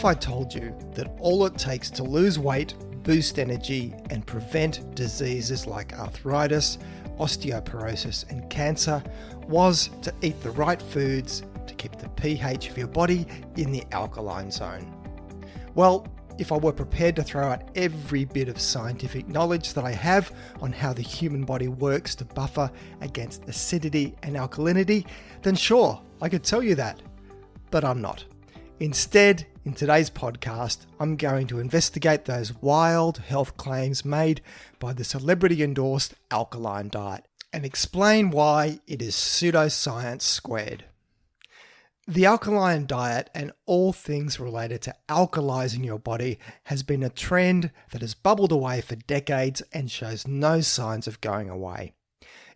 if I told you that all it takes to lose weight, boost energy, and prevent diseases like arthritis, osteoporosis, and cancer was to eat the right foods to keep the pH of your body in the alkaline zone? Well, if I were prepared to throw out every bit of scientific knowledge that I have on how the human body works to buffer against acidity and alkalinity, then sure, I could tell you that. But I'm not. Instead, in today's podcast, I'm going to investigate those wild health claims made by the celebrity-endorsed alkaline diet and explain why it is pseudoscience squared. The alkaline diet and all things related to alkalizing your body has been a trend that has bubbled away for decades and shows no signs of going away.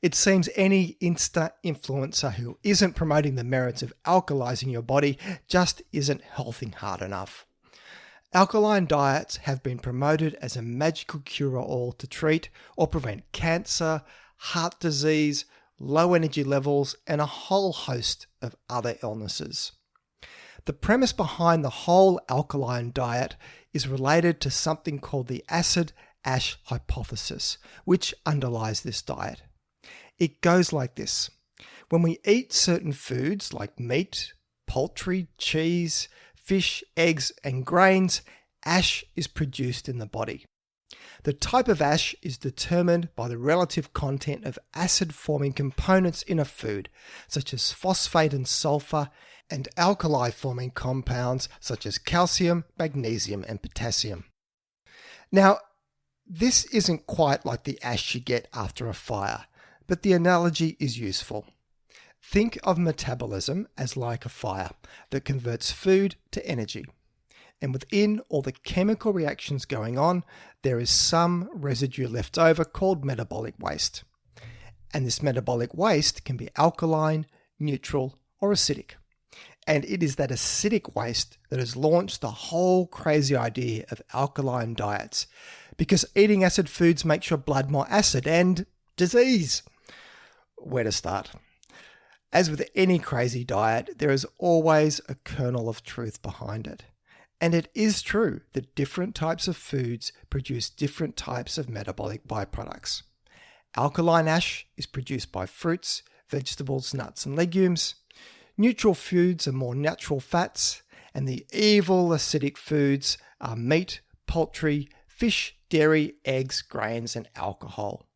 It seems any Insta influencer who isn't promoting the merits of alkalizing your body just isn't healthing hard enough. Alkaline diets have been promoted as a magical cure-all to treat or prevent cancer, heart disease, low energy levels, and a whole host of other illnesses. The premise behind the whole alkaline diet is related to something called the acid-ash hypothesis, which underlies this diet. It goes like this. When we eat certain foods like meat, poultry, cheese, fish, eggs, and grains, ash is produced in the body. The type of ash is determined by the relative content of acid-forming components in a food, such as phosphate and sulfur, and alkali-forming compounds such as calcium, magnesium, and potassium. Now, this isn't quite like the ash you get after a fire, but the analogy is useful. Think of metabolism as like a fire that converts food to energy. And within all the chemical reactions going on, there is some residue left over called metabolic waste. And this metabolic waste can be alkaline, neutral, or acidic. And it is that acidic waste that has launched the whole crazy idea of alkaline diets, because eating acid foods makes your blood more acid and disease. Where to start? As with any crazy diet, there is always a kernel of truth behind it. And it is true that different types of foods produce different types of metabolic byproducts. Alkaline ash is produced by fruits, vegetables, nuts, and legumes. Neutral foods are more natural fats, and the evil acidic foods are meat, poultry, fish, dairy, eggs, grains, and alcohol.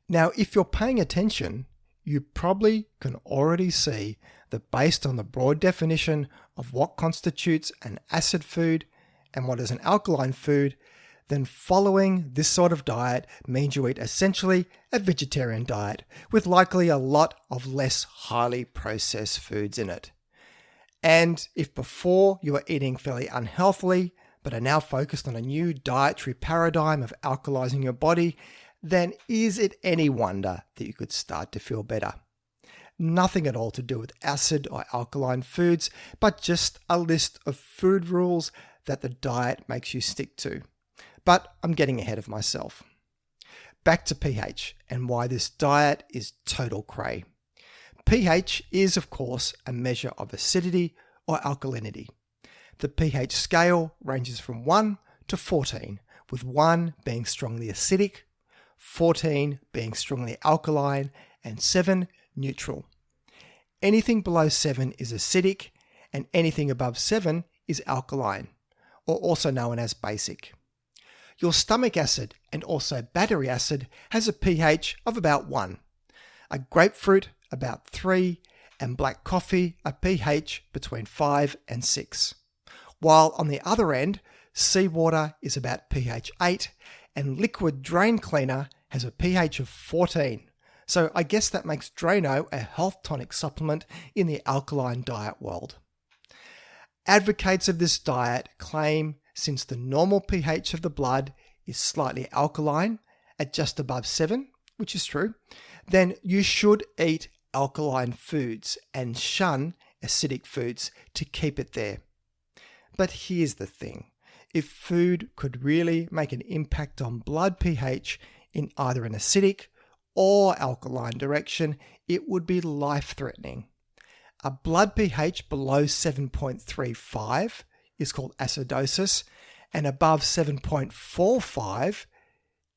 Now, if you're paying attention, you probably can already see that based on the broad definition of what constitutes an acid food and what is an alkaline food, then following this sort of diet means you eat essentially a vegetarian diet with likely a lot of less highly processed foods in it. And if before you were eating fairly unhealthily but are now focused on a new dietary paradigm of alkalizing your body, then is it any wonder that you could start to feel better? Nothing at all to do with acid or alkaline foods, but just a list of food rules that the diet makes you stick to. But I'm getting ahead of myself. Back to pH and why this diet is total cray. pH is, of course, a measure of acidity or alkalinity. The pH scale ranges from 1 to 14, with 1 being strongly acidic, 14 being strongly alkaline, and 7 neutral. Anything below 7 is acidic, and anything above 7 is alkaline, or also known as basic. Your stomach acid and also battery acid has a pH of about 1, a grapefruit about 3, and black coffee a pH between 5 and 6. While on the other end, seawater is about pH 8, and liquid drain cleaner has a pH of 14. So I guess that makes Drano a health tonic supplement in the alkaline diet world. Advocates of this diet claim since the normal pH of the blood is slightly alkaline at just above 7, which is true, then you should eat alkaline foods and shun acidic foods to keep it there. But here's the thing. If food could really make an impact on blood pH in either an acidic or alkaline direction, it would be life-threatening. A blood pH below 7.35 is called acidosis, and above 7.45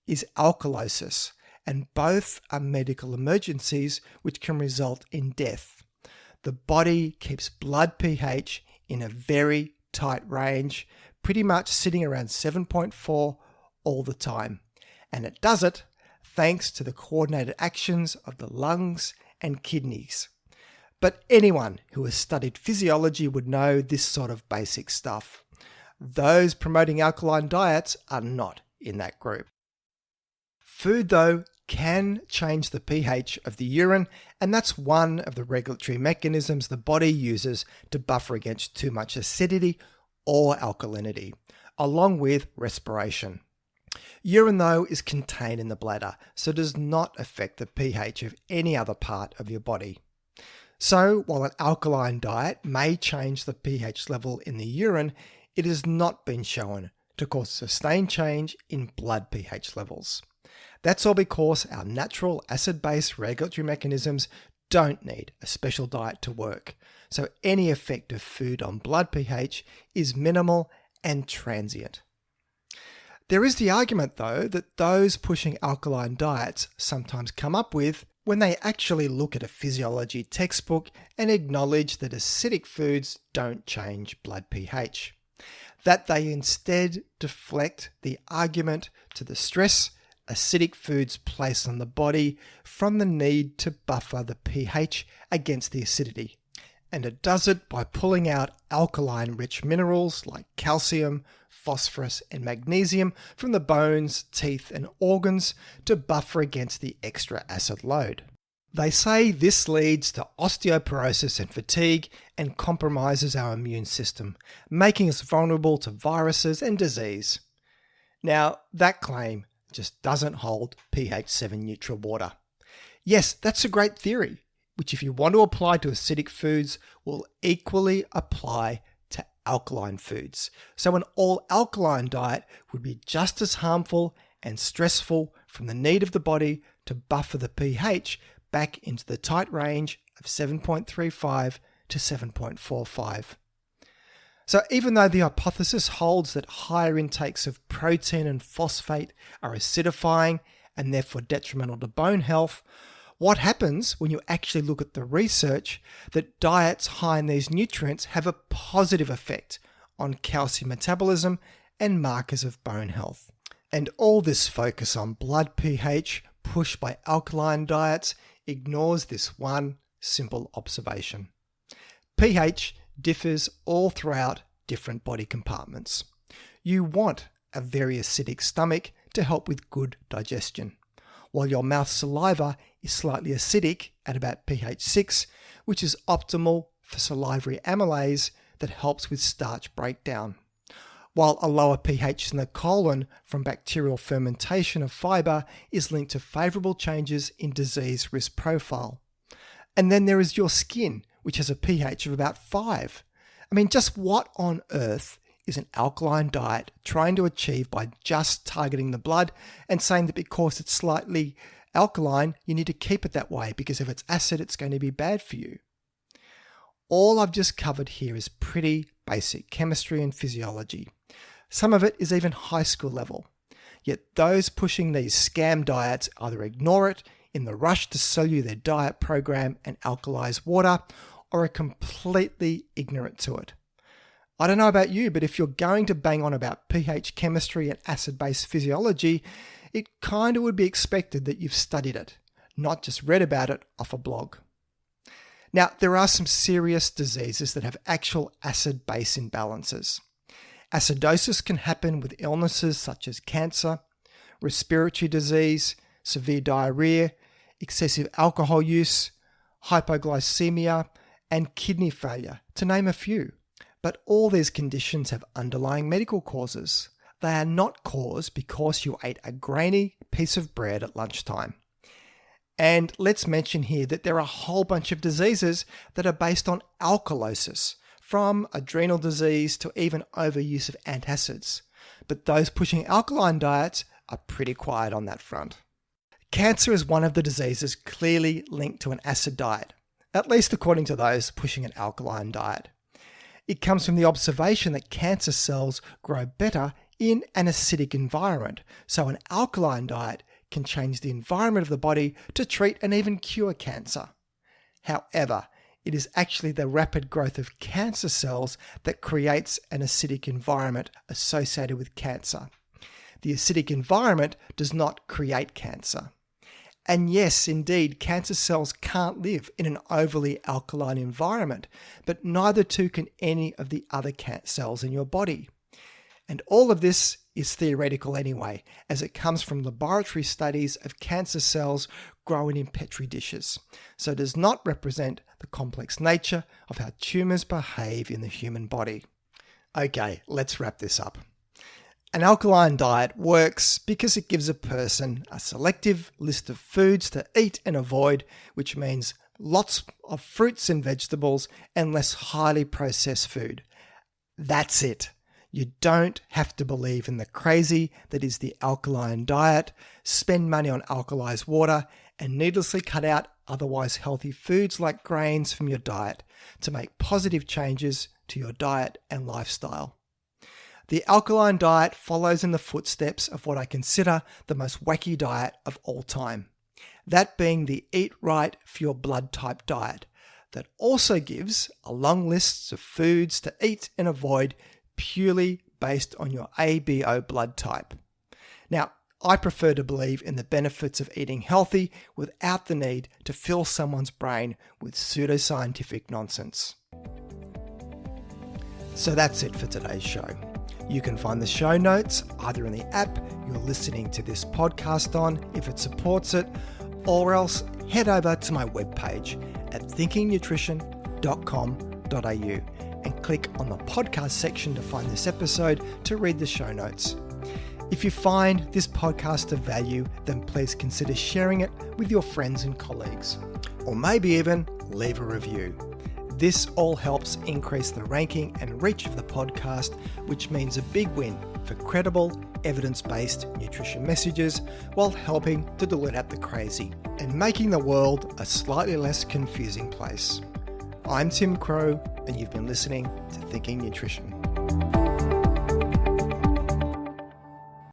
is alkalosis, and both are medical emergencies which can result in death. The body keeps blood pH in a very tight range, pretty much sitting around 7.4 all the time, and it does it thanks to the coordinated actions of the lungs and kidneys. But anyone who has studied physiology would know this sort of basic stuff. Those promoting alkaline diets are not in that group. Food, though, can change the pH of the urine, and that's one of the regulatory mechanisms the body uses to buffer against too much acidity or alkalinity, along with respiration. Urine, though, is contained in the bladder, so does not affect the pH of any other part of your body. So, while an alkaline diet may change the pH level in the urine, it has not been shown to cause sustained change in blood pH levels. That's all because our natural acid-base regulatory mechanisms don't need a special diet to work, so any effect of food on blood pH is minimal and transient. There is the argument, though, that those pushing alkaline diets sometimes come up with when they actually look at a physiology textbook and acknowledge that acidic foods don't change blood pH. That they instead deflect the argument to the stress acidic foods place on the body from the need to buffer the pH against the acidity. And it does it by pulling out alkaline-rich minerals like calcium, phosphorus, and magnesium from the bones, teeth, and organs to buffer against the extra acid load. They say this leads to osteoporosis and fatigue and compromises our immune system, making us vulnerable to viruses and disease. Now, that claim just doesn't hold pH 7 neutral water. Yes, that's a great theory, which if you want to apply to acidic foods, will equally apply to alkaline foods. So an all-alkaline diet would be just as harmful and stressful from the need of the body to buffer the pH back into the tight range of 7.35 to 7.45. So even though the hypothesis holds that higher intakes of protein and phosphate are acidifying and therefore detrimental to bone health, what happens when you actually look at the research that diets high in these nutrients have a positive effect on calcium metabolism and markers of bone health? And all this focus on blood pH pushed by alkaline diets ignores this one simple observation. pH differs all throughout different body compartments. You want a very acidic stomach to help with good digestion, while your mouth saliva is slightly acidic at about pH 6, which is optimal for salivary amylase that helps with starch breakdown, while a lower pH in the colon from bacterial fermentation of fiber is linked to favourable changes in disease risk profile. And then there is your skin, which has a pH of about 5. I mean, just what on earth is an alkaline diet trying to achieve by just targeting the blood and saying that because it's slightly alkaline, you need to keep it that way because if it's acid, it's going to be bad for you? All I've just covered here is pretty basic chemistry and physiology. Some of it is even high school level. Yet those pushing these scam diets either ignore it in the rush to sell you their diet program and alkalize water, or are completely ignorant to it. I don't know about you, but if you're going to bang on about pH chemistry and acid-base physiology, it kind of would be expected that you've studied it, not just read about it off a blog. Now, there are some serious diseases that have actual acid-base imbalances. Acidosis can happen with illnesses such as cancer, respiratory disease, severe diarrhea, excessive alcohol use, hypoglycemia, and kidney failure, to name a few. But all these conditions have underlying medical causes. They are not caused because you ate a grainy piece of bread at lunchtime. And let's mention here that there are a whole bunch of diseases that are based on alkalosis, from adrenal disease to even overuse of antacids. But those pushing alkaline diets are pretty quiet on that front. Cancer is one of the diseases clearly linked to an acid diet, at least according to those pushing an alkaline diet. It comes from the observation that cancer cells grow better in an acidic environment, so an alkaline diet can change the environment of the body to treat and even cure cancer. However, it is actually the rapid growth of cancer cells that creates an acidic environment associated with cancer. The acidic environment does not create cancer. And yes, indeed, cancer cells can't live in an overly alkaline environment, but neither too can any of the other cells in your body. And all of this is theoretical anyway, as it comes from laboratory studies of cancer cells growing in petri dishes, so it does not represent the complex nature of how tumours behave in the human body. Okay, let's wrap this up. An alkaline diet works because it gives a person a selective list of foods to eat and avoid, which means lots of fruits and vegetables and less highly processed food. That's it. You don't have to believe in the crazy that is the alkaline diet, spend money on alkalized water, and needlessly cut out otherwise healthy foods like grains from your diet to make positive changes to your diet and lifestyle. The alkaline diet follows in the footsteps of what I consider the most wacky diet of all time, that being the Eat Right for Your Blood Type diet, that also gives a long list of foods to eat and avoid purely based on your ABO blood type. Now, I prefer to believe in the benefits of eating healthy without the need to fill someone's brain with pseudoscientific nonsense. So that's it for today's show. You can find the show notes either in the app you're listening to this podcast on if it supports it, or else head over to my webpage at thinkingnutrition.com.au and click on the podcast section to find this episode to read the show notes. If you find this podcast of value, then please consider sharing it with your friends and colleagues, or maybe even leave a review. This all helps increase the ranking and reach of the podcast, which means a big win for credible, evidence-based nutrition messages while helping to dilute out the crazy and making the world a slightly less confusing place. I'm Tim Crowe, and you've been listening to Thinking Nutrition.